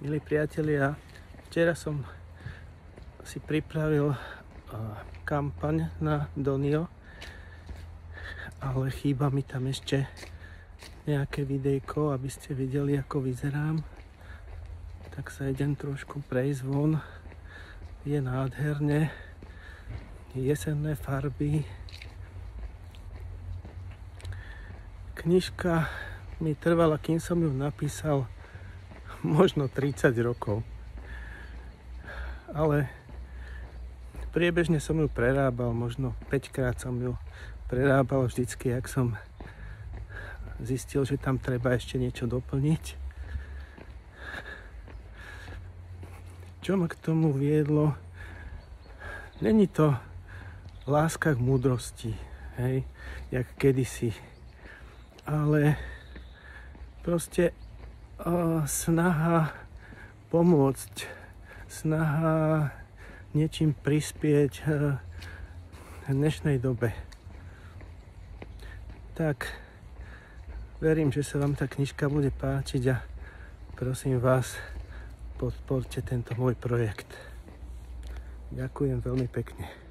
Milí priatelia, včera som si pripravil kampaň na Donio, ale chýba mi tam ešte nejaké videjko, aby ste videli, ako vyzerám. Tak sa idem trošku prejsť von. Je nádherne, jesenné farby. Knižka mi trvala, kým som ju napísal, možno 30 rokov. Ale priebežne som ju prerábal, možno 5 krát som ju prerábal vždycky, ak som zistil, že tam treba ešte niečo doplniť. Čo ma k tomu viedlo? Není to láska k múdrosti, hej, jak kedysi. Ale proste snaha pomôcť, snaha niečím prispieť v dnešnej dobe. Tak verím, že sa vám tá knižka bude páčiť a prosím vás, podporte tento môj projekt. Ďakujem veľmi pekne.